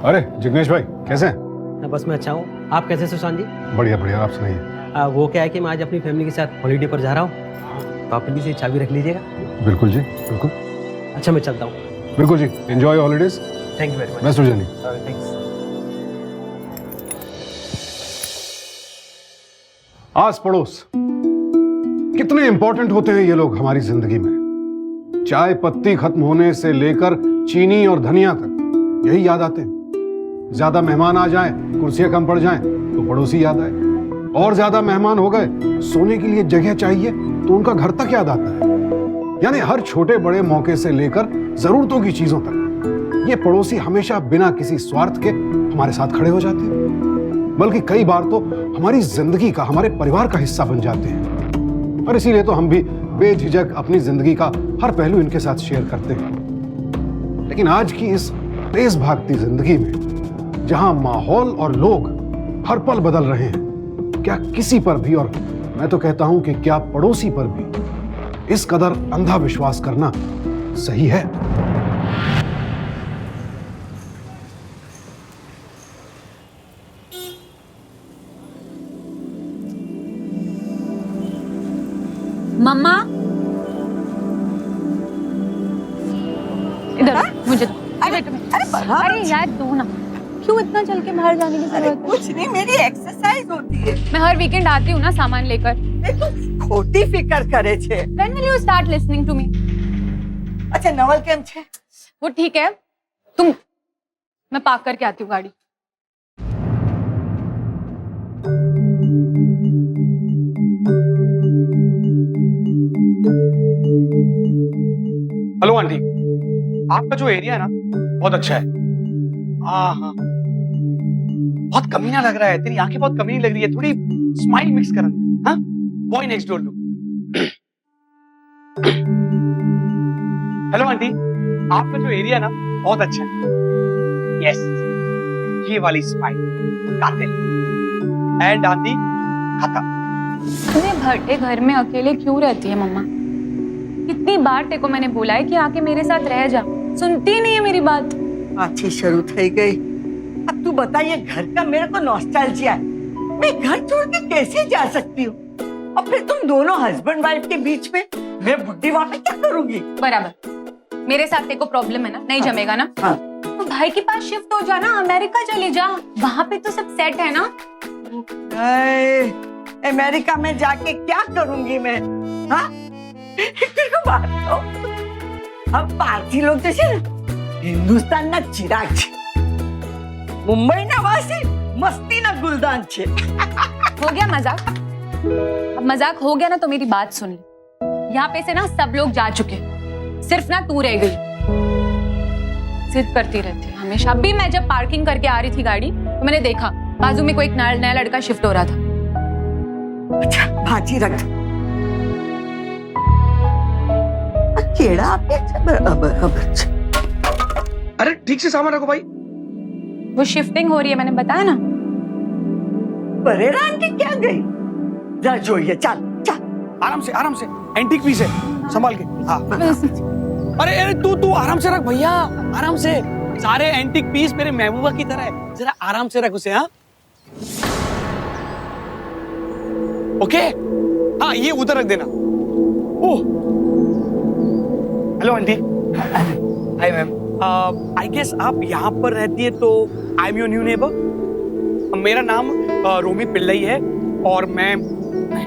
अरे जिग्नेश भाई कैसे हैं? बस मैं अच्छा हूँ। आप कैसे सुशांत जी? बढ़िया बढ़िया, आप सुनाइए। वो क्या है कि मैं आज अपनी फैमिली के साथ हॉलीडे पर जा रहा हूँ, तो आप प्लीज ये चाबी रख लीजिएगा। बिल्कुल जी, बिल्कुल। अच्छा मैं चलता हूँ। बिल्कुल जी, enjoy holidays. Thank you very much. Best journey. Thanks. आस पड़ोस कितने इंपॉर्टेंट होते हैं ये लोग हमारी जिंदगी में। चाय पत्ती खत्म होने से लेकर चीनी और धनिया तक यही याद आते हैं। ज्यादा मेहमान आ जाएं, कुर्सियां कम पड़ जाएं तो पड़ोसी याद आए, और ज्यादा मेहमान हो गए, सोने के लिए जगह चाहिए तो उनका घर तक याद आता है। यानी हर छोटे बड़े मौके से लेकर जरूरतों की चीजों तक ये पड़ोसी हमेशा बिना किसी स्वार्थ के हमारे साथ खड़े हो जाते हैं, बल्कि कई बार तो हमारी जिंदगी का, हमारे परिवार का हिस्सा बन जाते हैं। और इसीलिए तो हम भी बेझिझक अपनी जिंदगी का हर पहलू इनके साथ शेयर करते हैं। लेकिन आज की इस तेज भागती जिंदगी में, जहां माहौल और लोग हर पल बदल रहे हैं, क्या किसी पर भी, और मैं तो कहता हूं कि क्या पड़ोसी पर भी, इस कदर अंधा विश्वास करना सही है? मम्मा इधर मुझे अरे यार दो ना, क्यों इतना चल के बाहर जाने की जरूरत है? कुछ नहीं, मेरी एक्सरसाइज होती है। मैं हर वीकेंड आती हूँ ना सामान लेकर। तू खोटी फिकर करे छे। When will you start listening to me? अच्छा नवल केम छे? वो ठीक है, तुम, मैं पार्क करके आती हूँ गाड़ी। हेलो आंटी, आपका जो एरिया है ना बहुत अच्छा है। हाँ, बहुत कमीना लग रहा है। तेरी आंखें बहुत कमीनी लग रही है, थोड़ी स्माइल मिक्स कर। हाँ, boy next door. Hello aunty, आपका जो एरिया है ना बहुत अच्छा है। यस, ये वाली स्माइल कातिल। एंड आंटी खत्म। तुम्हें भट्टे घर में अकेले क्यों रहती है मम्मा? कितनी बार तेरे को मैंने बोला है कि आके मेरे साथ रह जा, सुनती नहीं है मेरी बात। अच्छी शुरू थई गई। अब तू बताइए, घर का मेरे को नॉस्टैल्जिया है। मैं घर छोड़ के कैसे जा सकती हूँ? और फिर तुम दोनों हस्बैंड वाइफ के बीच में मैं बुढ़ी वहां पे क्या करूंगी? बराबर, मेरे साथ तेरे को प्रॉब्लम है ना, नहीं जमेगा ना? हाँ। तो भाई के पास शिफ्ट हो जाना, अमेरिका चले जा, वहाँ पे तो सब सेट है ना। अमेरिका में जाके क्या करूंगी मैं? हाँ? बात तो हम पारसी लोग जैसे हिंदुस्तान ना चिराग छे, मुंबई ना वासी मस्ती ना गुलदान छे। हो गया मजाक? अब मजाक हो गया ना तो मेरी बात सुन ले। यहाँ पे से ना सब लोग जा चुके, सिर्फ ना तू रह गई। जिद करती रहती है हमेशा। अभी मैं जब पार्किंग करके आ रही थी गाड़ी, तो मैंने देखा बाजू में कोई एक नया लड़का शिफ्ट हो रहा था। अच्छा भाजी रख। केड़ा अरे ठीक से सामान रखो भाई। वो शिफ्टिंग हो रही है, मैंने बताया ना। परेरा आंटी क्या गई? जा जोइए, चल चल। आराम से एंटीक पीस है, संभाल के। हाँ। अरे तू आराम से रख भैया, आराम से। सारे एंटीक पीस मेरे महबूबा की तरह है, जरा आराम से रख उसे। हाँ ओके। हाँ ये उधर रख देना। Oh hello aunty. Hi ma'am. I guess आप यहाँ पर रहती है, तो I am your new neighbour. मेरा नाम रोमी पिल्लई है और मैं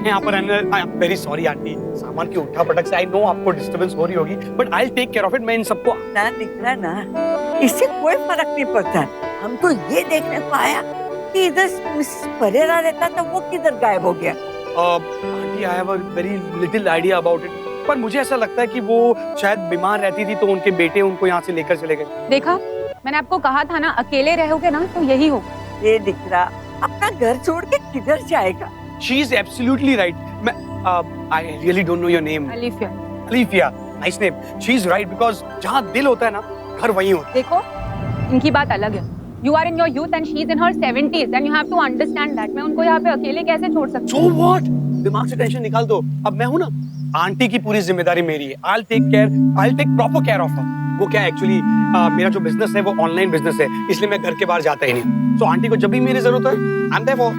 यहाँ पर रहने। आई एम वेरी सॉरी आंटी, सामान की उठा पटक से आई नो आपको डिस्टर्बेंस हो रही होगी, but I will take care of it. मैं इन सबको ना दिख रहा ना, इससे कोई फर्क नहीं पड़ता। हम तो ये देखने को आया कि इधर मिसेस परेरा रहता था, वो किधर गायब हो गया? Aunty I have a very little idea about it, पर मुझे ऐसा लगता है कि वो शायद बीमार रहती थी तो उनके बेटे उनको यहाँ से लेकर चले गए। देखा, मैंने आपको कहा था ना, अकेले रहोगे ना तो यही होगा। ये दिख रहा अपना घर छोड़ के किधर जाएगा? She is absolutely right. I really don't know your name. Alifiya. Alifia, nice name. She is right because जहाँ दिल होता है ना, घर वहीं होता है। देखो, इनकी बात अलग है। You are in your youth and she is in her 70s and you have to understand that. मैं उनको यहाँ पे अकेले कैसे छोड़ सकती हूँ? So what? दिमाग से टेंशन निकाल दो। अब मैं हूँ ना, आंटी की पूरी जिम्मेदारी मेरी है। I'll take proper care of her. वो क्या एक्चुअली मेरा जो बिजनेस है वो ऑनलाइन बिजनेस है, इसलिए मैं घर के बाहर जाता ही नहीं। तो आंटी को जब भी मेरी जरूरत है, I'm there for her.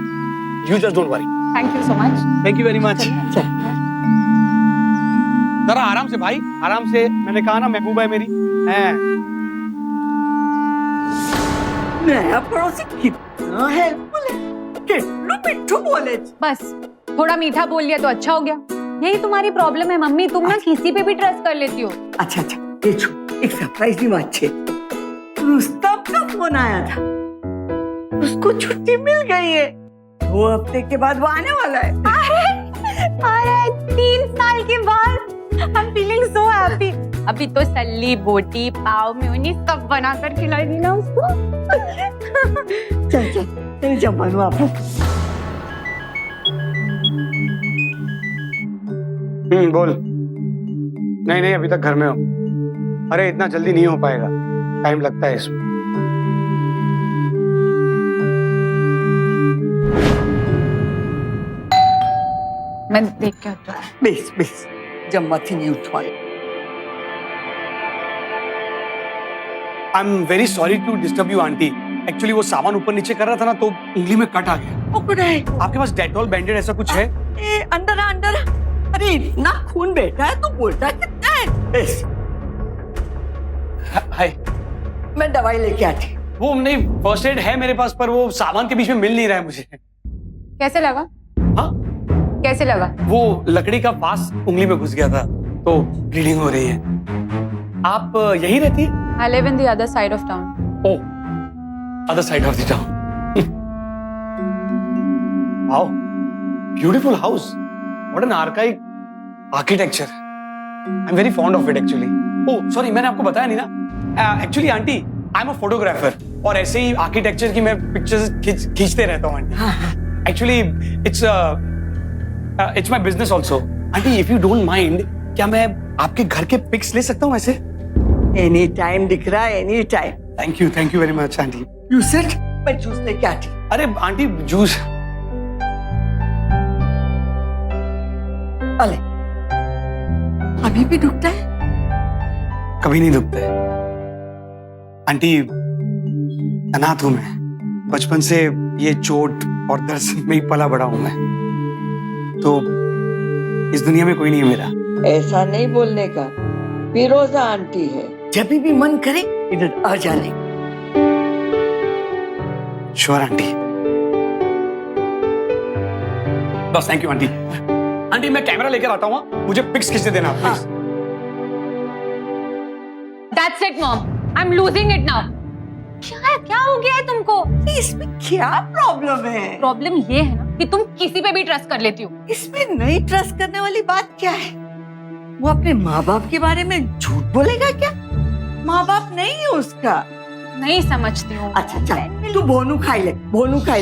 You just don't worry. Thank you so much. Thank you very much. जरा आराम से भाई, आराम से। मैंने कहा ना महबूबा है मेरी। है नया पड़ोसी कितना हेल्पफुल है, कितना मिठू बोले। बस थोड़ा मीठा बोल लिया तो अच्छा हो गया। यही तुम्हारी प्रॉब्लम है मम्मी, तुम ना किसी पे भी ट्रस्ट कर लेती हो। अच्छा, ये छो, एक सरप्राइज बात है। रुस्तम का फोन आया था, उसको छुट्टी मिल गई है। 2 हफ्ते के बाद वो आने वाला है। अरे 3 साल के बाद I'm feeling so happy। अभी तो सल्ली बोटी पाव म्योनी सब बना कर खिलाएगी ना उसको। चल जब बनू आप। बोल। नहीं अभी तक घर में हो। अरे इतना जल्दी नहीं हो पाएगा, टाइम लगता है इसमें। मैं देख के आता हूँ। बेस जब मथी नहीं उठवाए। I am very sorry to disturb you aunty. Actually वो सामान ऊपर नीचे कर रहा था ना, तो उंगली में कट आ गया। आपके पास डेटॉल बैंडेड ऐसा कुछ है? अंदर आ। अरे इतना खून बेटा है, तू बोलता है कितना है? हाय, मैं दवाई लेके आती। वो नहीं, फर्स्ट एड है मेरे पास, पर वो सामान के बीच में मिल नहीं रहा है मुझे। कैसे लगा? हाँ, कैसे लगा? वो लकड़ी का पास उंगली में घुस गया था, तो ब्लीडिंग हो रही है। आप यही रहती है? I live in the other side of town. Oh, other side of the town. Wow, beautiful house. What an archaic architecture. I'm very fond of it actually. Oh, sorry, मैंने आपको बताया नहीं ना। Actually, aunty, I'm a photographer और ऐसे ही architecture की मैं pictures खींचते रहता हूँ aunty. Actually, it's my business also. Aunty, if you don't mind, क्या मैं आपके घर के पिक्स ले सकता हूँ वैसे? एनी टाइम दिख रहा है, any time. Thank you very much aunty. You sit, मैं जूस लेके आती। अरे आंटी, जूस? अले, अभी भी दुखता है? कभी नहीं दुखता है आंटी। अनाथ हूं मैं, बचपन से ये चोट और दर्द में ही पला बड़ा हूं मैं, तो इस दुनिया में कोई नहीं है मेरा। ऐसा नहीं बोलने का, फिरोजा आंटी है, जब भी मन करे इधर आ जाने। Sure aunty. बस थैंक यू आंटी। आंटी मैं कैमरा लेकर आता हूँ, मुझे पिक्स खींच देना please. That's it, Mom. I'm losing it now. क्या हो गया है तुमको? इसमें क्या प्रॉब्लम है? प्रॉब्लम ये है ना कि तुम किसी पे भी ट्रस्ट कर लेती हो। इसमें नहीं ट्रस्ट करने वाली बात क्या है? वो अपने माँ बाप के बारे में झूठ बोलेगा क्या? माँ बाप नहीं है उसका। नहीं समझती हूँ। अच्छा चल, तू बोनू खाई ले,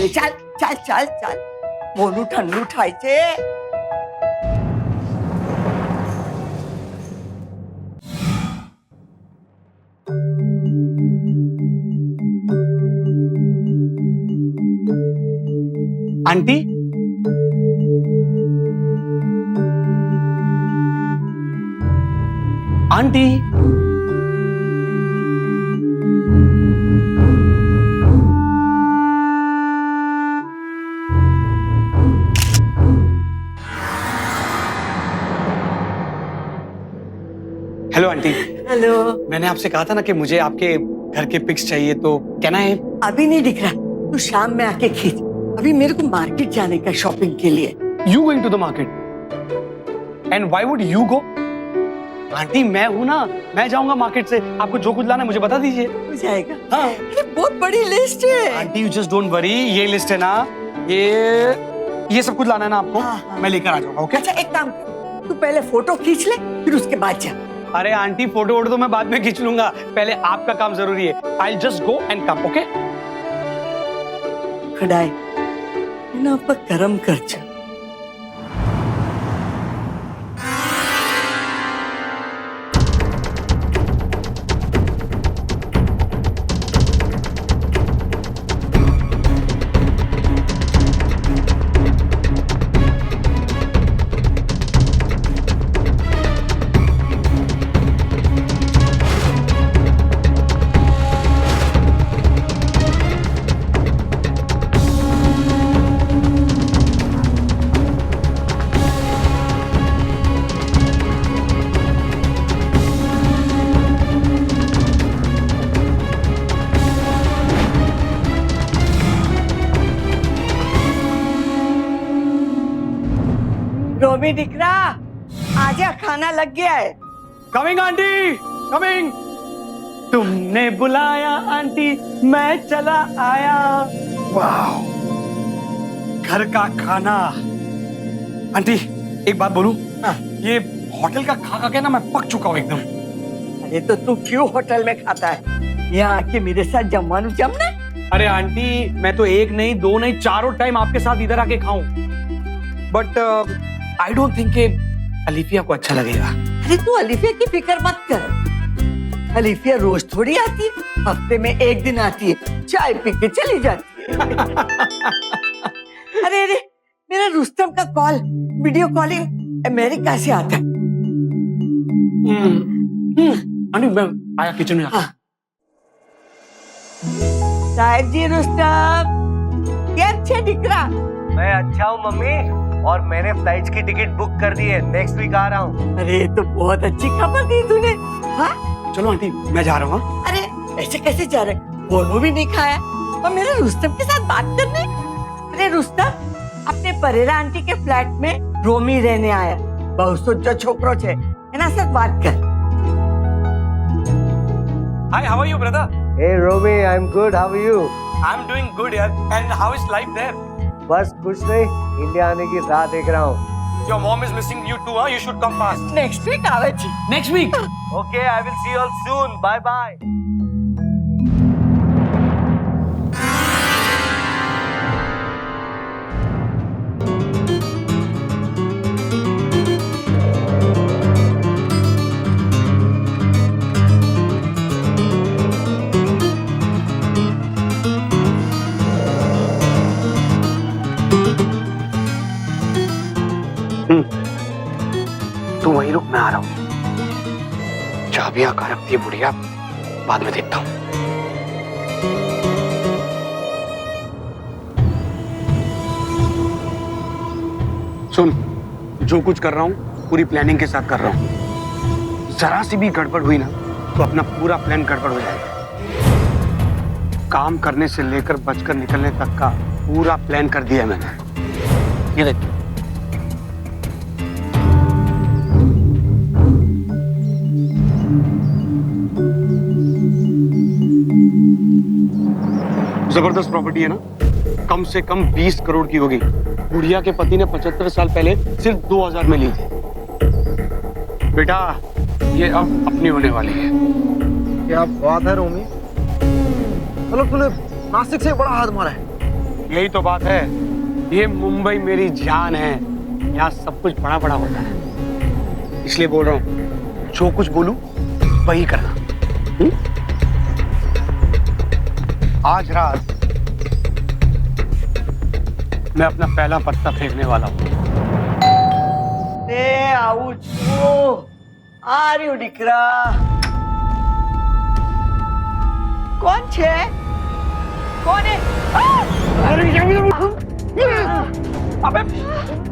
चल चल चल चल, बोनू ठंडू खाई छे। Aunty, aunty, hello aunty. Hello. मैंने आपसे कहा था ना कि मुझे आपके घर के पिक्स चाहिए, तो कहना है? अभी नहीं दिख रहा, तू शाम में आके खींच। अभी मेरे को मार्केट जाने का शॉपिंग के लिए। You going to the market? And why would you go? Aunty मैं हूँ ना, मैं जाऊंगा मार्केट से। आपको जो कुछ लाना है मुझे बता दीजिए। हो जाएगा। हाँ। ये बहुत बड़ी लिस्ट है। Aunty you just don't worry, ये लिस्ट है ना, ये सब कुछ लाना है ना आपको। हाँ। मैं लेकर आ जाऊंगा। ओके? अच्छा एक काम कर, तू पहले फोटो खींच ले, फिर उसके बाद जा। अरे आंटी फोटो तो मैं बाद में खींच लूंगा, पहले आपका काम जरूरी है। I'll just go and come, okay? खड़ाई ना पर कर्म कर जा। रोमी दिख रहा, आजा खाना लग गया है। Coming aunty, coming. तुमने बुलाया आंटी, मैं चला आया। वाह, घर का खाना। आंटी एक बात बोलूं? ये होटल का खा खा के ना मैं पक चुका हूँ एकदम। अरे तो तू क्यों होटल में खाता है? यहाँ आके मेरे साथ जमवानू जमना। अरे आंटी, मैं तो एक नहीं, दो नहीं, चारों टाइम आपके साथ इधर आके खाऊं। बट आई डोंट थिंक कि अलीफिया को अच्छा लगेगा। अरे तू अलीफिया की फिक्र मत कर। अलीफिया रोज थोड़ी आती है, हफ्ते में एक दिन आती है, चाय पी के चली जाती है। अरे अरे, मेरा रुस्तम का कॉल, वीडियो कॉलिंग अमेरिका से आता है। आंटी मैं आया किचन में। हाँ। साहिब जी, रुस्तम क्या अच्छा दिख रहा। मैं अच्छा हूँ मम्मी, और मैंने फ्लाइट की टिकट बुक कर दी है, नेक्स्ट वीक आ रहा हूँ। अरे तो बहुत अच्छी खबर दी तूने। हाँ? चलो आंटी मैं जा रहा हूँ। अरे ऐसे कैसे जा रहे? बोलो भी नहीं खाया और मेरे रुस्तम के साथ बात करने। अरे रुस्तम, अपने परेरा आंटी के फ्लैट में रोमी रहने आया। बहुत सोचा छोकरो छे, एना साथ बात कर। Hi, how are you brother? Hey Romy, I'm good. How are you? I am doing good यार। And how is life there? बस कुछ नहीं, इंडिया आने की राह देख रहा हूँ। Your mom is missing you too, you should come fast. Next week आवे छी। Next week? Okay, I will see you all soon. Bye bye. तू वहीं रुक, मैं आ रहा हूँ। चाबियां कहाँ रखती है बुढ़िया, बाद में देखता हूँ। सुन, जो कुछ कर रहा हूँ पूरी प्लानिंग के साथ कर रहा हूँ। जरा सी भी गड़बड़ हुई ना तो अपना पूरा प्लान गड़बड़ हो जाएगा। काम करने से लेकर बचकर निकलने तक का पूरा प्लान कर दिया मैंने। ये देख, जबरदस्त प्रॉपर्टी है ना, कम से कम 20 करोड़ की होगी। बुढ़िया के पति ने 75 साल पहले सिर्फ 2000 में ली थी। बेटा ये अब अपनी होने वाली है। क्या बात है रोमी, मतलब तूने नासिक से बड़ा हाथ मारा है। यही तो बात है, ये मुंबई मेरी जान है, यहाँ सब कुछ बड़ा बड़ा होता है। इसलिए बोल रहा हूँ, जो कुछ बोलूं वही करना। आज रात मैं अपना पहला पत्ता फेंकने वाला हूँ। आ रही दिखरा। कौन छे? कौन है?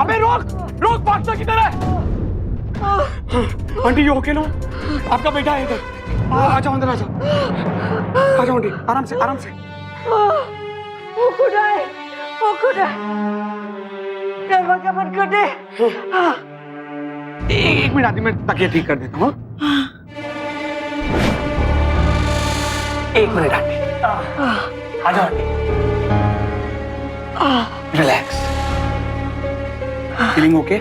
अबे रोक रोक, भागता किधर है? आंटी ये ओके लो, आपका बेटा है इधर। आ जाओ अंदर, आ जाओ, आ जाओ आंटी, आराम से आराम से। वो खुदा है, वो खुदा। दरवाजा बंद कर दे। एक मिनट आती, मैं तकिया ठीक कर देता हूँ। एक मिनट आंटी, आ जाओ aunty, relax. Feeling okay?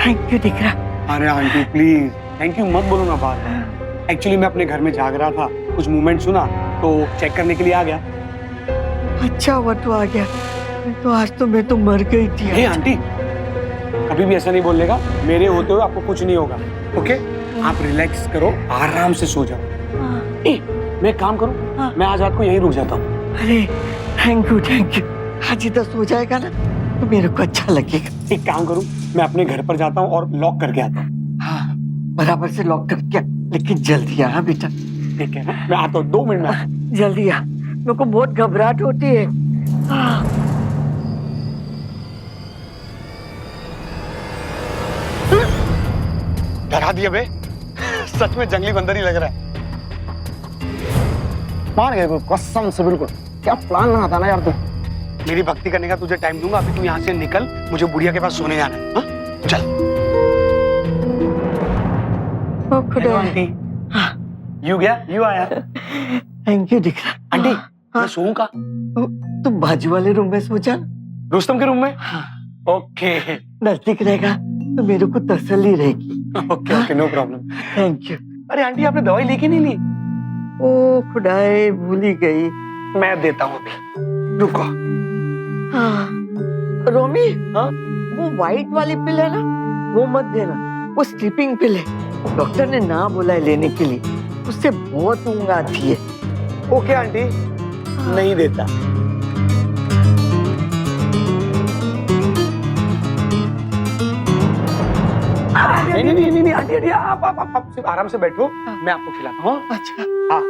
Thank you दिख रहा। अरे आंटी प्लीज थैंक यू मत बोलो ना बात। एक्चुअली मैं अपने घर में जाग रहा था, कुछ मूवमेंट सुना तो चेक करने के लिए आ गया। अच्छा हुआ तू आ गया, तो आज तो मैं तो मर गई थी। हे आंटी, कभी भी ऐसा नहीं बोलेगा, मेरे होते हुए आपको कुछ नहीं होगा। ओके, आप रिलैक्स करो, आराम से सो जाओ। मैं एक काम करूं, मैं आज रात को यहीं रुक जाता हूँ। अरे थैंक यू थैंक यू। आज इधर सो जाएगा ना तो मेरे को अच्छा लगेगा। एक काम करूं, मैं अपने घर पर जाता हूँ और लॉक करके आता हूँ। हाँ बराबर से लॉक कर क्या, लेकिन जल्दी आ बेटा। ठीक है ना, मैं आता हूँ 2 मिनट में। जल्दी आ, मेरे को बहुत घबराहट होती है। डरा दिया बे, सच में जंगली बंदर ही लग रहा है। मार गए कसम से, बिल्कुल क्या प्लान बना था ना यार तू। मेरी भक्ति करने का तुझे टाइम दूंगा, अभी तू यहाँ से निकल, मुझे बुढ़िया के पास सोने जाना है। चल। ओ खुदा, आंटी, यू गया, यू आया। थैंक यू दिखरा। आंटी, मैं सोऊं का? तू बाजू वाले रूम में सो जा। रुस्तम के रूम में? ओके नजदीक रहेगा तो मेरे को तसल्ली रहेगी। Okay okay, no problem. Thank you. अरे आंटी, आपने दवाई लेके नहीं ली? ओ खुदाए, भूल ही गई। मैं देता हूँ अभी, रुको। हाँ। रोमी, हाँ? वो व्हाइट वाली पिल है ना, वो मत देना। वो स्लीपिंग पिल है, डॉक्टर ने ना बोला है लेने के लिए। उससे बहुत ऊँघ आती है। ओके आंटी, नहीं देता। नहीं नहीं नहीं नहीं आंटी आंटी, आप सिर्फ आराम से बैठो, मैं आपको खिलाता हूँ। अच्छा। हाँ।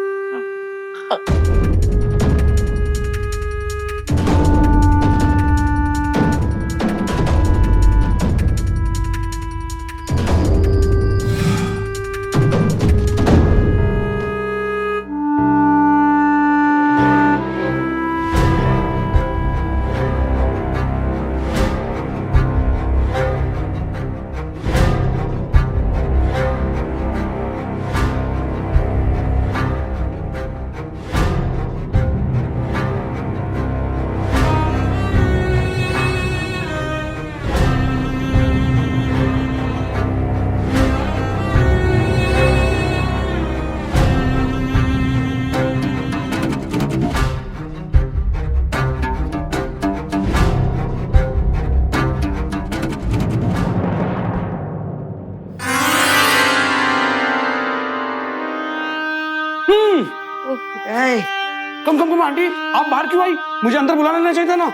कम आंटी, आप बाहर क्यों आई? मुझे अंदर बुला लेना चाहिए था ना।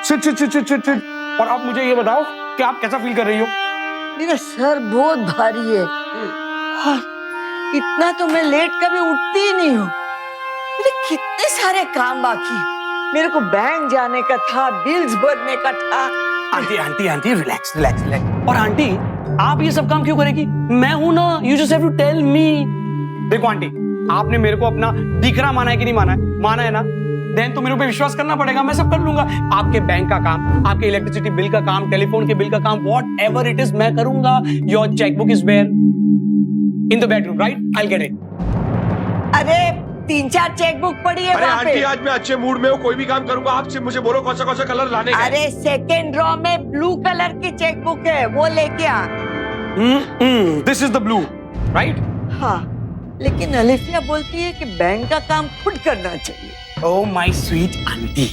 Sit sit sit sit sit sit. और आप मुझे ये बताओ कि आप कैसा फील कर रही हो? मेरा सर बहुत भारी है और इतना तो मैं लेट कभी उठती ही नहीं हूँ। मेरे कितने सारे काम बाकी। मेरे को बैंक जाने का था, बिल्स भरने का था। Aunty aunty aunty, relax relax relax. और आंटी, आप ये सब काम क्यों करेगी? मैं हूं ना, you just have to tell me. देखो आंटी, आपने मेरे को अपना दिखरा माना है कि नहीं माना है? माना है ना? देन तो मेरे पे विश्वास करना पड़ेगा, मैं सब कर लूंगा। आपके बैंक का काम, आपके इलेक्ट्रिसिटी बिल का काम, टेलीफोन के बिल का काम, व्हाट एवर इट इज, मैं करूंगा। Your chequebook is where in the bedroom, right? I will get it. अरे 3-4 चेकबुक पड़ी है अरे वहाँ आंटी, पे। आज मैं अच्छे मूड में हूँ, कोई भी काम करूंगा। आप सिर्फ मुझे बोलो कौन सा कलर लाने का है। अरे सेकेंड ड्रॉ में ब्लू कलर की चेकबुक है, वो लेके आ। This is the blue, right? हाँ, लेकिन अलिफिया बोलती है कि बैंक का काम खुद करना चाहिए। Oh my sweet aunty,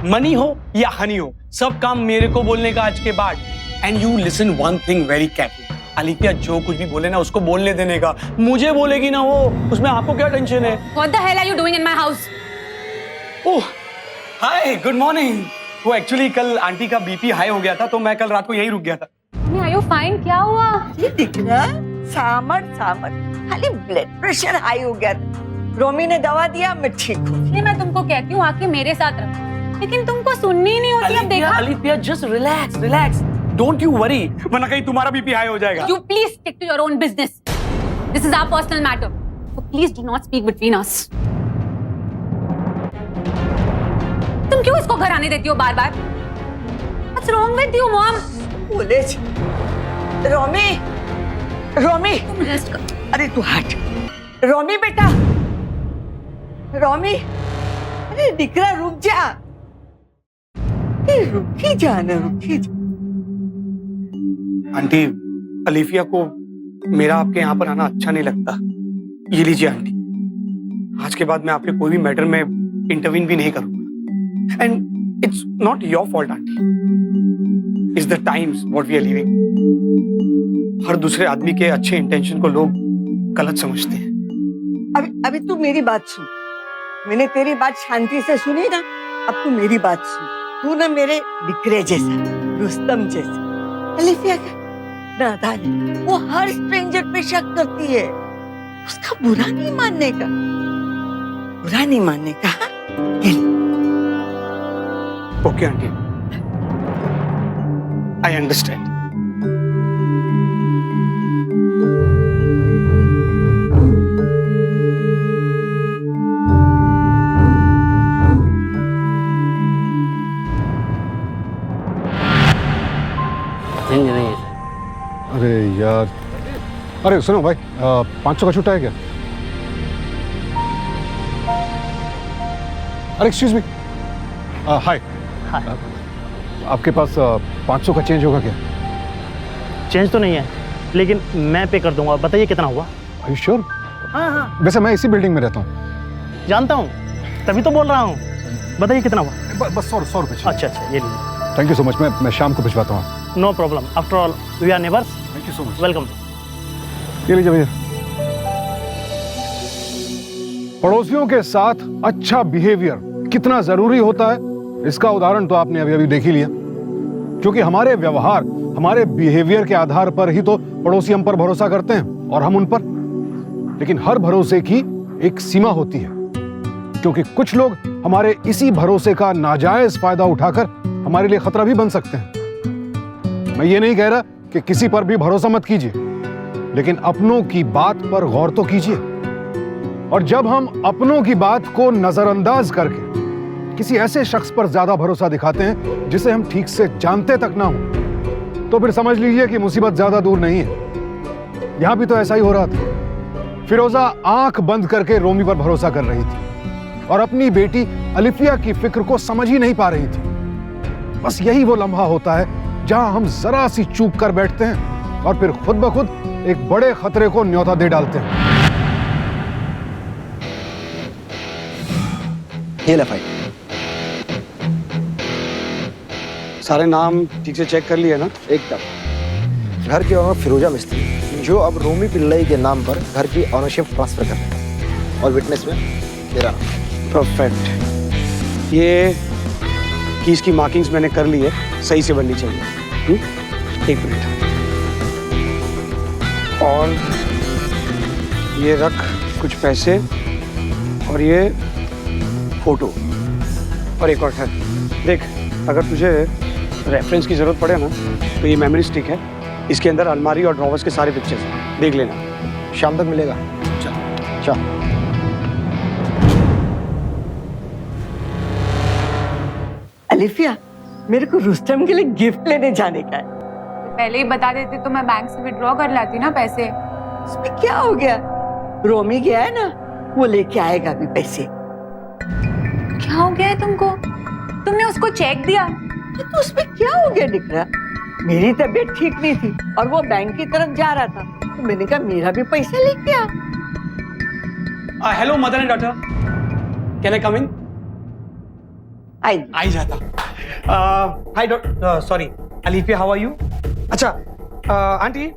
money हो या हनी हो, सब काम मेरे को बोलने का आज के बाद। And you listen one thing very carefully. Alifiya जो कुछ भी बोले ना, उसको बोलने देने का। मुझे बोलेगी ना वो, उसमें आपको क्या टेंशन है? What the hell are you doing in my house? Oh hi, good morning. वो एक्चुअली कल आंटी का बीपी हाई हो गया था, तो मैं कल रात को यहीं रुक गया था। Are you fine? क्या हुआ? ये दिख रहा है, सामर खाली ब्लड प्रेशर हाई हो गया था। रोमी ने दवा दिया, मैं ठीक हूँ। इसलिए मैं तुमको कहती हूँ आके मेरे साथ रहो, लेकिन तुमको सुननी ही नहीं होती। अब देखा? Alifiya just relax relax, don't you worry, वरना कहीं तुम्हारा बीपी हाई हो जाएगा। You please stick to your own business. This is our personal matter. So please do not speak between us. तुम क्यों इसको घर आने देती हो बार बार? What's wrong with you, mom? बोले रोमी, रोमी, तुम रेस्ट कर। अरे तू हट। रोमी बेटा, रोमी, अरे दिखरा रुक जा। रुकी जाना, रुकी जा। आंटी, अलिफिया को मेरा आपके यहाँ पर आना अच्छा नहीं लगता। ये लीजिए आंटी, आज के बाद मैं आपके कोई भी मैटर में इंटरवीन भी नहीं करूंगा। And it's not your fault aunty, it's the times what we are living. हर दूसरे आदमी के अच्छे इंटेंशन को लोग गलत समझते हैं। अभी तू मेरी बात सुन। मैंने तेरी बात शांति से सुनी ना, अब तू मेरी बात सुन। तू ना मेरे बिखरे जैसा, रुस्तम जैसा। अलिफिया का नादान है, वो हर स्ट्रेंजर पे शक करती है। उसका बुरा नहीं मानने का, बुरा नहीं मानने का। Okay aunty, I understand. नहीं नहीं, अरे सुनो भाई, 500 का छुट्टा है क्या? अरे एक्सक्यूज मी, हाय, आपके पास 500 का चेंज होगा क्या? चेंज तो नहीं है, लेकिन मैं पे कर दूंगा। बताइए कितना हुआ? Are you sure? हाँ हाँ, वैसे मैं इसी बिल्डिंग में रहता हूँ। जानता हूँ, तभी तो बोल रहा हूँ। बताइए कितना हुआ? बस 100 रुपये। अच्छा अच्छा, ये लीजिए। थैंक यू सो मच, मैं शाम को भिजवाता हूँ। No problem, after all we are neighbours. Thank you so much. Welcome. ये लीजिए भैया। पड़ोसियों के साथ अच्छा बिहेवियर कितना जरूरी होता है, इसका उदाहरण तो आपने अभी अभी देख ही लिया। क्योंकि हमारे व्यवहार, हमारे बिहेवियर के आधार पर ही तो पड़ोसी हम पर भरोसा करते हैं और हम उन पर। लेकिन हर भरोसे की एक सीमा होती है, क्योंकि कुछ लोग हमारे इसी भरोसे का नाजायज फायदा उठाकर हमारे लिए खतरा भी बन सकते हैं। मैं ये नहीं कह रहा कि किसी पर भी भरोसा मत कीजिए, लेकिन अपनों की बात पर गौर तो कीजिए। और जब हम अपनों की बात को नजरअंदाज करके किसी ऐसे शख्स पर ज्यादा भरोसा दिखाते हैं जिसे हम ठीक से जानते तक ना हो, तो फिर समझ लीजिए कि मुसीबत ज्यादा दूर नहीं है। यहां भी तो ऐसा ही हो रहा था। फिरोजा आंख बंद करके रोमी पर भरोसा कर रही थी और अपनी बेटी अलिफिया की फिक्र को समझ ही नहीं पा रही थी। बस यही वो लम्हा होता है जहां हम जरा सी चूक कर बैठते हैं और फिर खुद ब खुद एक बड़े खतरे को न्योता दे डालते हैं। ये ले फाइल। सारे नाम ठीक से चेक कर लिए ना? एकदम। घर की ओनर फिरोजा मिस्त्री, जो अब रोमी पिल्लई के नाम पर घर की ऑनरशिप ट्रांसफर कर रहे हैं, और विटनेस में तेरा नाम। परफेक्ट। ये कीज की मार्किंग्स मैंने कर ली है, सही से बननी चाहिए। एक मिनट। और ये रख कुछ पैसे और ये फोटो और एक और ठहर। देख, अगर तुझे रेफरेंस की जरूरत पड़े ना तो ये मेमोरी स्टिक है, इसके अंदर अलमारी और ड्रॉवर्स के सारे पिक्चर्स हैं, देख लेना। शाम तक मिलेगा। चल। अलिफिया, मेरे को रुस्तम के लिए गिफ्ट लेने जाने का है। पहले ही बता देते तो मैं बैंक से विड्रॉ कर लाती ना पैसे। उसमें क्या हो गया? रोमी गया है ना, वो लेके आएगा भी पैसे। क्या हो गया है तुमको? तुमने उसको चेक दिया? तो उसमें क्या हो गया निकला? मेरी तबीयत ठीक नहीं थी और वो बैंक की तरफ जा रहा था, तो मैंने कहा मेरा भी पैसा लेके आ। Hello mother and daughter, can I come in? आई जाता। Hi doctor, sorry Alifiya, how are you? अच्छा आंटी,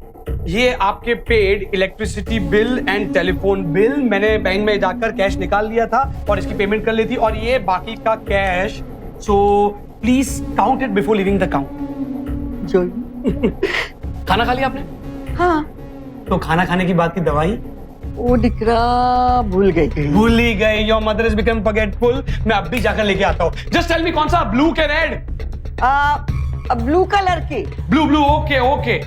ये आपके paid electricity bill and telephone bill मैंने बैंक में जाकर कैश निकाल लिया था और इसकी पेमेंट कर ली थी, और ये बाकी का cash, so please count it before leaving the count. जो खाना खा लिया आपने? हाँ, तो खाना खाने की बात की दवाई वो दिकरा भूल गई। भूल ही गए। Your mother is become forgetful. मैं अब भी जाकर लेके आता हूँ। जस्ट टेल मी कौन सा, ब्लू के रेड? ब्लू कलर की। Blue blue, okay okay.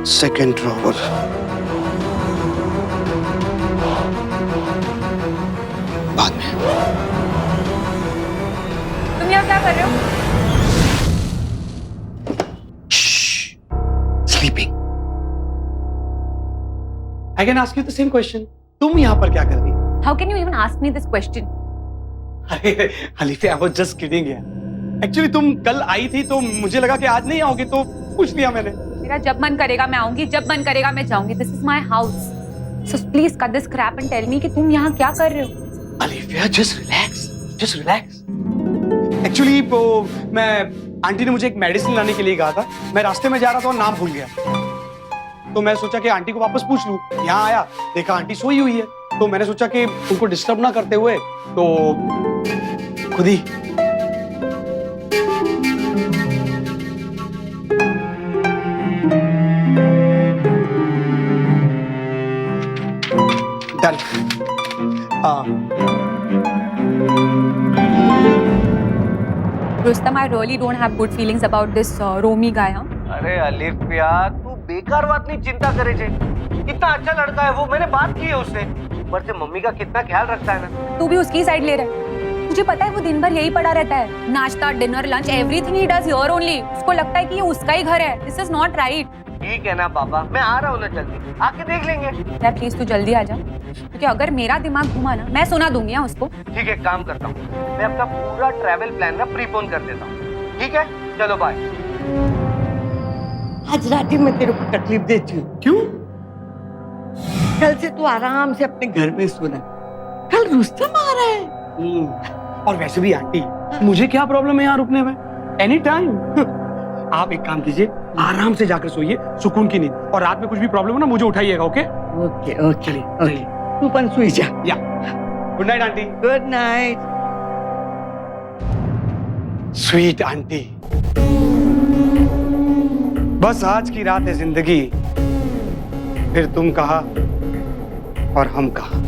Second drawer, बाद में। तुम यहाँ क्या कर रहे हो? Sleeping. I can ask you the same question. तुम यहाँ पर क्या कर रही? How can you even ask me this question? अरे Alifiya, I was just kidding यार। एक्चुअली तुम कल आई थी तो मुझे लगा कि आज नहीं आओगी, तो पूछ लिया मैंने। मेरा जब मन करेगा मैं आऊंगी, जब मन करेगा मैं जाऊंगी। This is my house, so please cut this crap and tell me कि तुम यहाँ क्या कर रहे हो? Alifiya, just relax, just relax. Actually मैं, आंटी ने मुझे एक मेडिसिन लाने के लिए कहा था, मैं रास्ते में जा रहा था और नाम भूल गया, तो मैं सोचा कि आंटी को वापस पूछ लूं। यहाँ आया, देखा आंटी सोई हुई है, तो मैंने सोचा कि उनको डिस्टर्ब ना करते हुए तो खुद ही डन। हाँ Rustam, I really don't have good feelings about this Romi guy. Huh? अरे अलिफिया तू बेकार बात नहीं चिंता करे छे। कितना अच्छा लड़का है वो, मैंने बात की है उससे। ऊपर से मम्मी का कितना ख्याल रखता है ना। तू भी उसकी साइड ले रहा है। तुझे पता है वो दिन भर यही पड़ा रहता है, नाश्ता, dinner, lunch, everything he does here only. उसको लगता है कि ये उसका ही घर है। This is not right. ठीक है ना पापा, मैं आ रहा हूँ ना जल्दी, आके देख लेंगे। यार प्लीज तू जल्दी आ जा, क्योंकि अगर मेरा दिमाग घुमा ना मैं सुना दूंगी हाँ उसको। ठीक है, काम करता हूँ, मैं अपना पूरा ट्रैवल प्लान ना प्रीपोन कर देता हूँ। ठीक है, चलो बाय। आज रात में तेरे को तकलीफ देती हूँ। क्यों? कल से तू आराम से अपने घर में सोना। कल रुस्तम आ रहा है। और वैसे भी आंटी, मुझे क्या प्रॉब्लम है यहाँ रुकने में? Any time. आप एक काम कीजिए, आराम से जाकर सोइए, सुकून की नींद। और रात में कुछ भी प्रॉब्लम हो ना मुझे उठाइएगा। ओके ओके ओके ओके, तू पण सोई जा। या good night aunty. Good night. Sweet aunty, बस आज की रात है जिंदगी, फिर तुम कहा और हम कहा।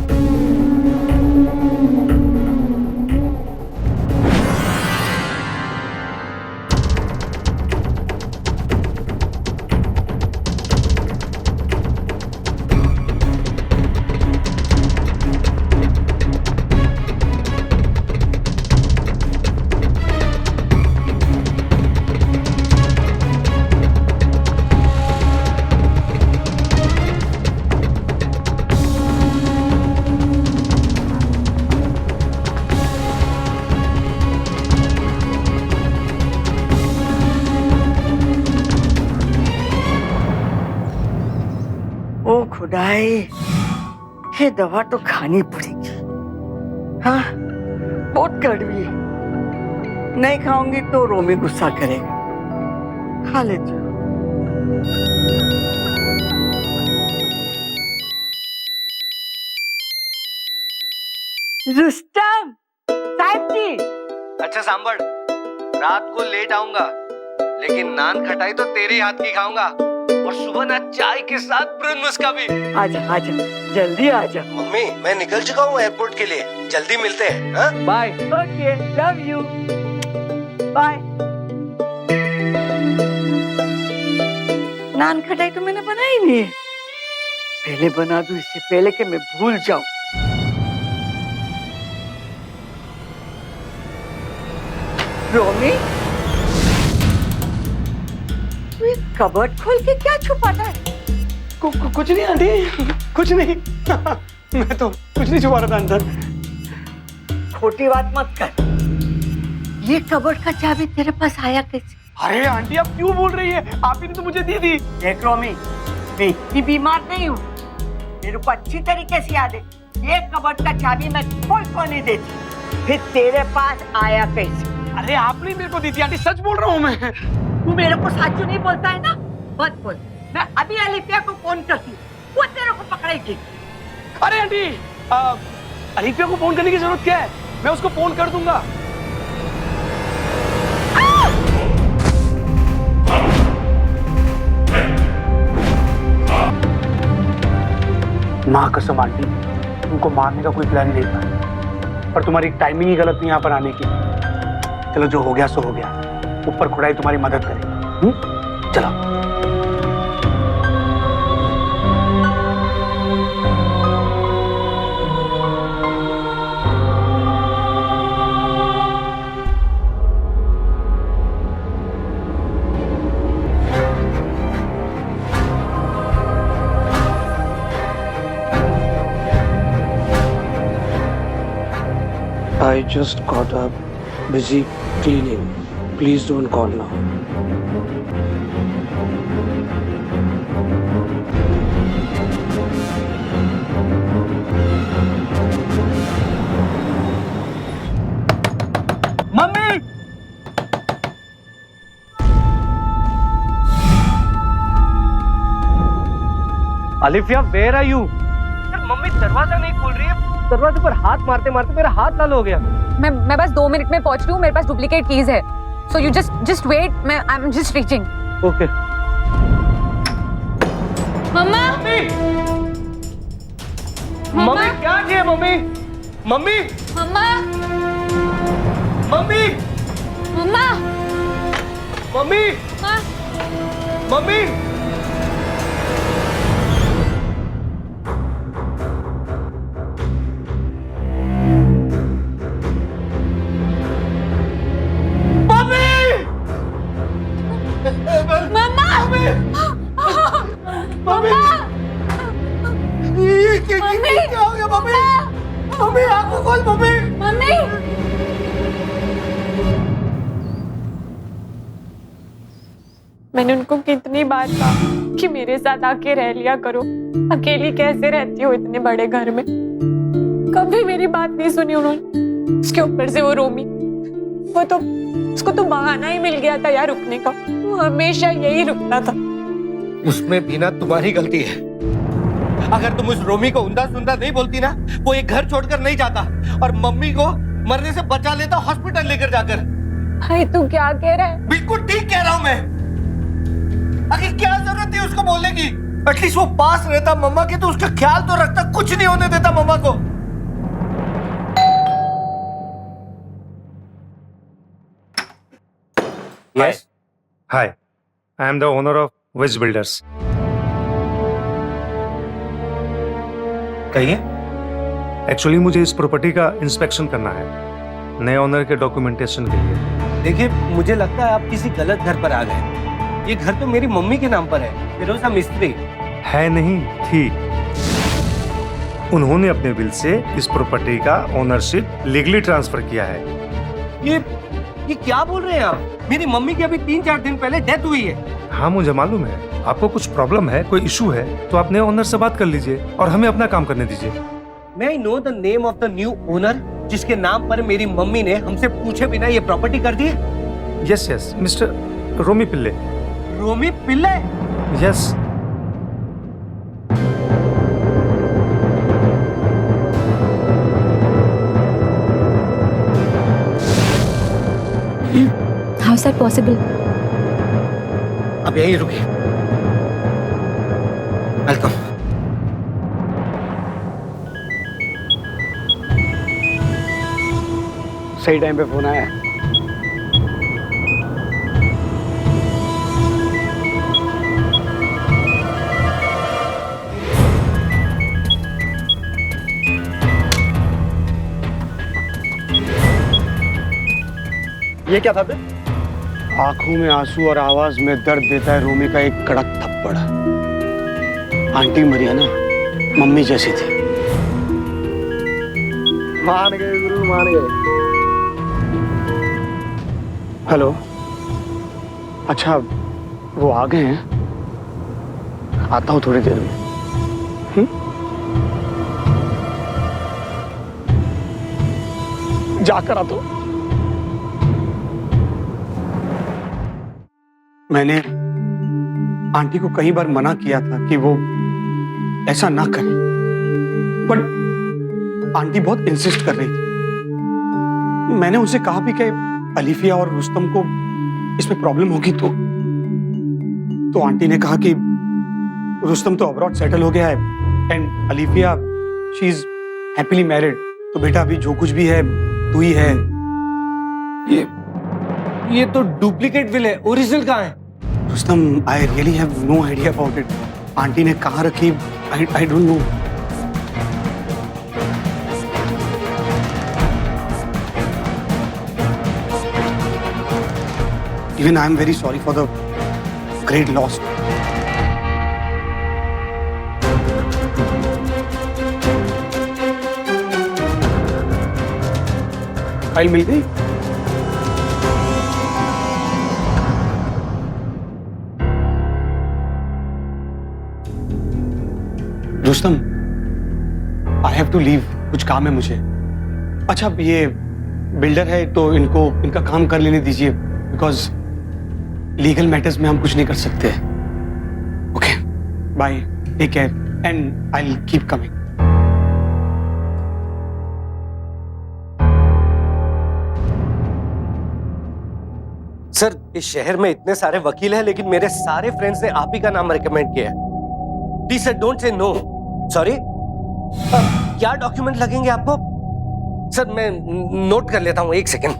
ओ खुदाई, ये दवा तो खानी पड़ेगी। हाँ, बहुत कड़वी है। नहीं खाऊंगी तो रोमी गुस्सा करेगा। खा लेती हूँ। रुस्तम साहब जी। अच्छा सांभर, रात को लेट आऊंगा, लेकिन नान खटाई तो तेरे हाथ की खाऊंगा। और सुबह ना चाय के साथ ब्रेकफास्ट का भी। आजा आजा, जल्दी आजा। मम्मी, मैं निकल चुका हूँ एयरपोर्ट के लिए, जल्दी मिलते हैं। हाँ? Bye. Okay, love you, bye. नान खटाई तो मैंने बनाई नहीं है, पहले बना दूं इससे पहले कि मैं भूल जाऊं। रोमी, तू ये कबर्ड खोल के क्या छुपाता है? कुछ नहीं आंटी, कुछ नहीं। मैं तो कुछ नहीं छुपा रहा था अंदर। खोटी बात मत कर। ये कबर्ड का चाबी तेरे पास आया कैसे? अरे आंटी, आप क्यों बोल रही है? आप ही ने तो मुझे दी थी। देख रोमी, मैं इतनी बीमार नहीं हूँ, मेरे को अच्छी तरीके से याद है। ये कबर्ड का चाबी मैं कोई को नहीं देती। फिर तेरे पास आया कैसे? अरे आपने मेरे को दी थी आंटी, सच बोल रहा हूँ मैं। तू मेरे को साचू नहीं बोलता है ना? मत बोल। मैं अभी अलिफिया को फोन करती हूँ, वो तेरे को पकड़ेगी। अरे आंटी, अलिफिया को फोन करने की जरूरत क्या है? मैं उसको फोन कर दूंगा। माँ कसम आंटी, तुमको मारने का कोई प्लान नहीं था, पर तुम्हारी टाइमिंग ही गलत थी यहाँ पर आने की। चलो जो हो गया सो हो गया, ऊपर खुदाई तुम्हारी मदद करेगी। चलो। I just got up, busy cleaning. Please don't call now. Mummy! Alifiya, where are you? यार मम्मी दरवाजा नहीं खोल रही है, दरवाजे पर हाथ मारते मारते मेरा हाथ लाल हो गया। मैं बस 2 मिनट में पहुंच रही हूँ, मेरे पास डुप्लीकेट कीज है, so you just wait, I am just reaching. Okay. Mamma, mummy क्या चाहिए mummy? Mummy mamma mummy mamma mummy हाँ? मम्मी मम्मा मम्मा ये क्या हो गया मम्मी? मम्मी आंखों खोल मम्मी। मम्मी मैंने उनको कितनी बार कहा कि मेरे साथ आके रह लिया करो, अकेली कैसे रहती हो इतने बड़े घर में। कभी मेरी बात नहीं सुनी उन्होंने। इसके ऊपर से वो रोमी, वो तो उसको तो बहाना ही मिल गया था यार रुकने का। वो हमेशा यही रुकता था। उसमें भी ना तुम्हारी गलती है। अगर तुम उस रोमी को उंधा सुंधा नहीं बोलती ना, वो एक घर छोड़कर नहीं जाता और मम्मी को मरने से बचा लेता हॉस्पिटल लेकर जाकर। भाई तू क्या कह रहा है? बिल्कुल ठीक कह रहा हूं मैं। आखिर क्या जरूरत थी उसको बोलने की? एटलीस्ट वो पास रहता मम्मा के तो उसका ख्याल तो रखता, कुछ नहीं होने देता मम्मा को। Yes. Hi, I am the owner of Wiz Builders. कहिए। एक्चुअली मुझे इस प्रॉपर्टी का इंस्पेक्शन करना है, नए ओनर के डॉक्यूमेंटेशन के लिए। देखिए, मुझे लगता है आप किसी गलत घर पर आ गए। ये घर तो मेरी मम्मी के नाम पर है, फिरोजा मिस्त्री। है नहीं, थी। उन्होंने अपने बिल से इस प्रॉपर्टी का ओनरशिप लीगली ट्रांसफर किया है। ये क्या बोल रहे हैं आप? मेरी मम्मी की अभी 3-4 दिन पहले डेथ हुई है। हाँ मुझे मालूम है। आपको कुछ प्रॉब्लम है, कोई इशू है तो आप नए ओनर से बात कर लीजिए और हमें अपना काम करने दीजिए। May I know the name of the new owner जिसके नाम पर मेरी मम्मी ने हमसे पूछे बिना ये प्रॉपर्टी कर दी है? Yes yes, mister Romi Pillai. Romi Pillai? Yes. How is that possible? अब यहीं रुकिए। वेलकम। सही टाइम पे फोन आया। ये क्या था बे? आंखों में आंसू और आवाज में दर्द देता है रोमी का एक कड़क थप्पड़। आंटी मरियाना मम्मी जैसी थी। मान गए गुरु, मान गए। हेलो, अच्छा वो आ गए हैं? आता हूँ थोड़ी देर में। जाकर आता हूँ। मैंने आंटी को कई बार मना किया था कि वो ऐसा ना करे, बट आंटी बहुत इंसिस्ट कर रही थी। मैंने उनसे कहा भी कि अलीफिया और रुस्तम को इसमें प्रॉब्लम होगी तो आंटी ने कहा कि रुस्तम तो अब्रॉड सेटल हो गया है and Alifiya she is happily married. तो बेटा अभी जो कुछ भी है तू ही है। ये तो डुप्लीकेट विल है, ओरिजिनल कहाँ है? Rustam, I really have no idea about it. Aunty ने कहाँ रखी, I don't know. Even I am very sorry for the great loss. File मिल गई? Rustam, I have to leave, कुछ काम है मुझे। अच्छा ये बिल्डर है तो इनका काम कर लेने दीजिए, बिकॉज लीगल मैटर्स में हम कुछ नहीं कर सकते। Okay, bye, take care and I will keep coming. Sir, इस शहर में इतने सारे वकील हैं, लेकिन मेरे सारे फ्रेंड्स ने आप ही का नाम रिकमेंड किया है। Please sir, don't say no. Sorry. क्या डॉक्यूमेंट लगेंगे आपको? सर मैं नोट कर लेता हूँ, एक second.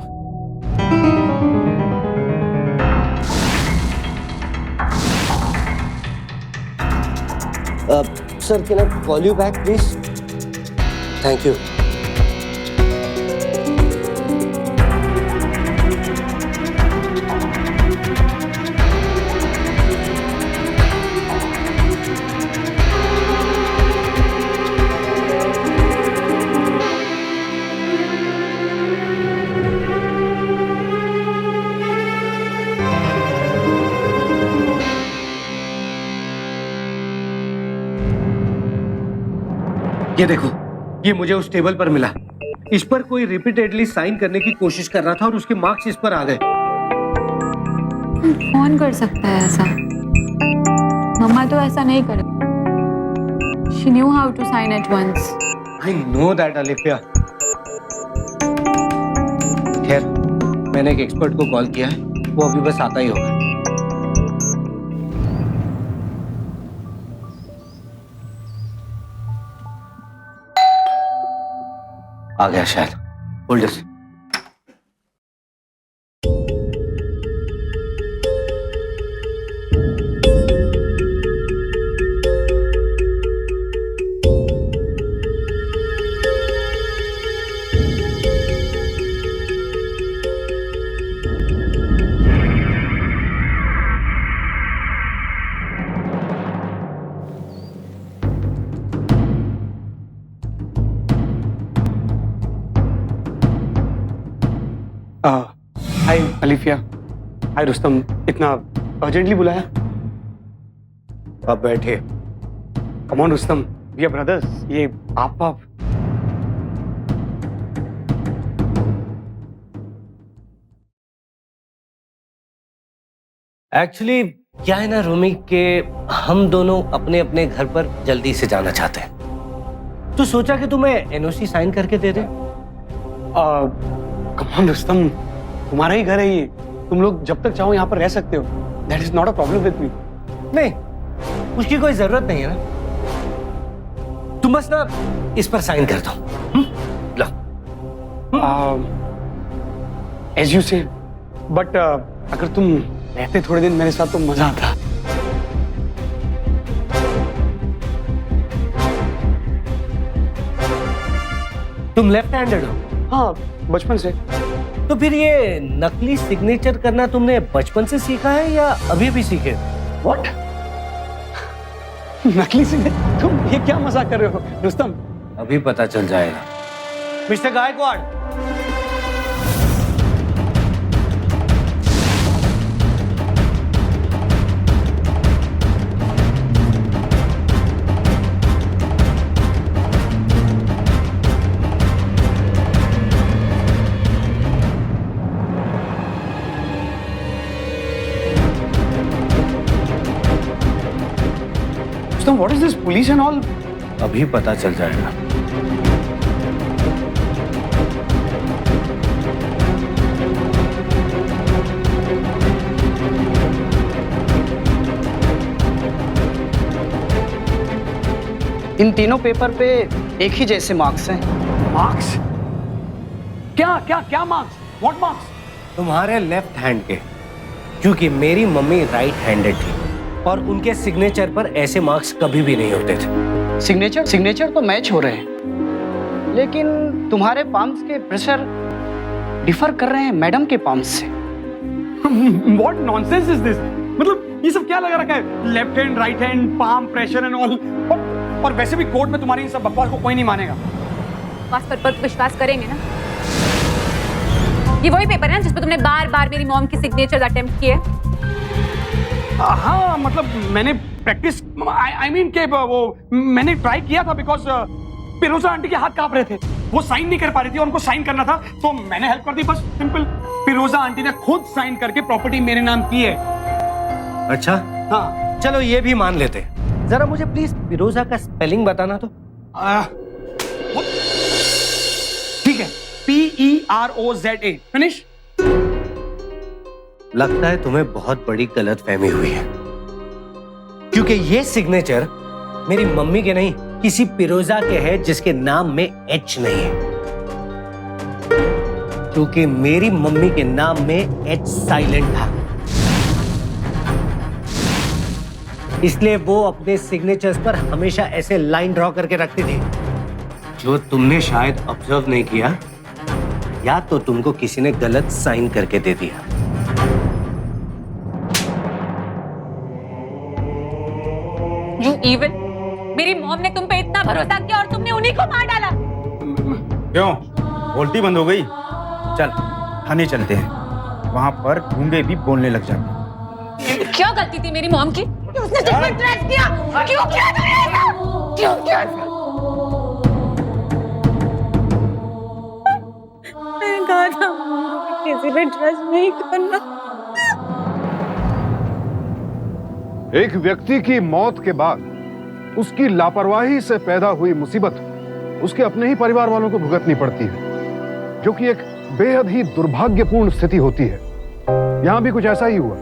Sir can I call you back please? Thank you. ये देखो, ये मुझे उस टेबल पर मिला। इस पर कोई रिपीटेडली साइन करने की कोशिश कर रहा था और उसके मार्क्स इस पर आ गए। कौन कर सकता है ऐसा? मम्मा तो ऐसा नहीं करे। She knew how to sign at once. I know that, Alifiya. खैर, मैंने एक एक्सपर्ट को कॉल किया है, वो अभी बस आता ही होगा। आ गया शायद। Hold it. Hi Alifiya, hi Rustam, इतना अर्जेंटली बुलाया? अब बैठे। Come on Rustam, we are brothers. ये आप एक्चुअली क्या है ना रोमी, के हम दोनों अपने अपने घर पर जल्दी से जाना चाहते हैं, तो सोचा कि तुम्हें एनओसी साइन करके दे दे। कम ऑन रुस्तम, तुम्हारा ही घर है ये, तुम लोग जब तक चाहो यहाँ पर रह सकते हो। That is not a problem with me. नहीं, उसकी कोई जरूरत नहीं है ना, तुम बस ना इस पर साइन कर दो। लो। एज यू से, बट अगर तुम रहते थोड़े दिन मेरे साथ तो मजा आता। तुम लेफ्ट हैंडेड हो? हाँ, बचपन से। तो फिर ये नकली सिग्नेचर करना तुमने बचपन से सीखा है या अभी भी सीखे? What? नकली सिग्नेचर? तुम ये क्या मजाक कर रहे हो रुस्तम? अभी पता चल जाएगा। Mister Gaikwad, What is this police and all? अभी पता चल जाएगा। इन तीनों पेपर पे एक ही जैसे मार्क्स हैं। मार्क्स? क्या क्या क्या मार्क्स? What marks? तुम्हारे लेफ्ट हैंड के, क्योंकि मेरी मम्मी राइट हैंडेड थी और उनके सिग्नेचर पर ऐसे मार्क्स कभी भी नहीं होते थे। सिग्नेचर तो मैच हो रहे हैं, लेकिन तुम्हारे पाम्स के प्रेशर डिफर कर रहे हैं मैडम के पाम्स से। What nonsense is this? मतलब ये सब क्या लगा रखा है? Left hand, right hand, palm pressure and all. और वैसे भी कोर्ट में तुम्हारी इन सब बकवास को कोई नहीं मानेगा। पर विश्वास करेंगे ना? ये वही पेपर है ना जिस पर तुमने बार बार मेरी मॉम की सिग्नेचर्स अटेम्प्ट किए? हाँ, मतलब मैंने प्रैक्टिस, आई मीन के वो मैंने ट्राई किया था बिकॉज फिरोजा आंटी के हाथ कांप रहे थे, वो साइन नहीं कर पा रही थी और उनको साइन करना था, तो मैंने हेल्प कर दी, बस सिंपल। फिरोजा आंटी ने खुद साइन करके प्रॉपर्टी मेरे नाम की है। अच्छा, हाँ, चलो ये भी मान लेते। जरा मुझे प्लीज फिरोजा का स्पेलिंग बताना तो। ठीक है, PEROZA। फिनिश। लगता है तुम्हें बहुत बड़ी गलतफहमी हुई है, क्योंकि ये सिग्नेचर मेरी मम्मी के नहीं किसी फिरोजा के है जिसके नाम में एच नहीं है, क्योंकि मेरी मम्मी के नाम में एच साइलेंट था। इसलिए वो अपने सिग्नेचर्स पर हमेशा ऐसे लाइन ड्रॉ करके रखती थी, जो तुमने शायद ऑब्जर्व नहीं किया, या तो तुमको किसी ने गलत साइन करके दे दिया। You evil! मेरी मॉम ने तुम पे इतना भरोसा किया और तुमने उन्हीं को मार डाला। क्यों? बोलती बंद हो गई? चल थाने चलते हैं, वहां पर गूंगे भी बोलने लग जाते। क्या गलती थी मेरी मॉम की? उसने तुम पर ट्रस्ट किया। क्यों किया तूने ऐसा? क्यों किया? मैंने कहा था किसी पे ट्रस्ट नहीं करना। एक व्यक्ति की मौत के बाद उसकी लापरवाही से पैदा हुई मुसीबत उसके अपने ही परिवार वालों को भुगतनी पड़ती है, जो कि एक बेहद ही दुर्भाग्यपूर्ण स्थिति होती है। यहां भी कुछ ऐसा ही हुआ।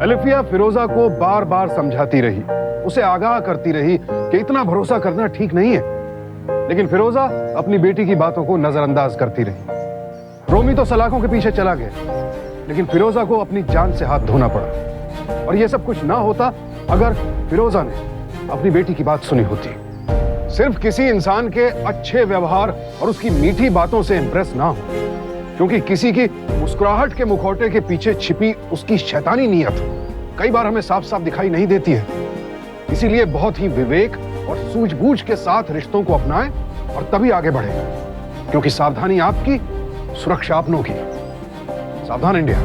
अलिफिया फिरोजा को बार बार समझाती रही, उसे आगाह करती रही कि इतना भरोसा करना ठीक नहीं है, लेकिन फिरोजा अपनी बेटी की बातों को नजरअंदाज करती रही। रोमी तो सलाखों के पीछे चला गया, लेकिन फिरोजा को अपनी जान से हाथ धोना पड़ा। और यह सब कुछ ना होता अगर फिरोजा ने अपनी बेटी की बात सुनी होती। सिर्फ किसी इंसान के अच्छे व्यवहार और उसकी मीठी बातों से इंप्रेस ना हो, क्योंकि किसी की मुस्कुराहट के मुखौटे के पीछे छिपी उसकी शैतानी नीयत कई बार हमें साफ साफ दिखाई नहीं देती है। इसीलिए बहुत ही विवेक और सूझबूझ के साथ रिश्तों को अपनाएं और तभी आगे बढ़ें, क्योंकि सावधानी आपकी, सुरक्षा अपनों की। सावधान इंडिया।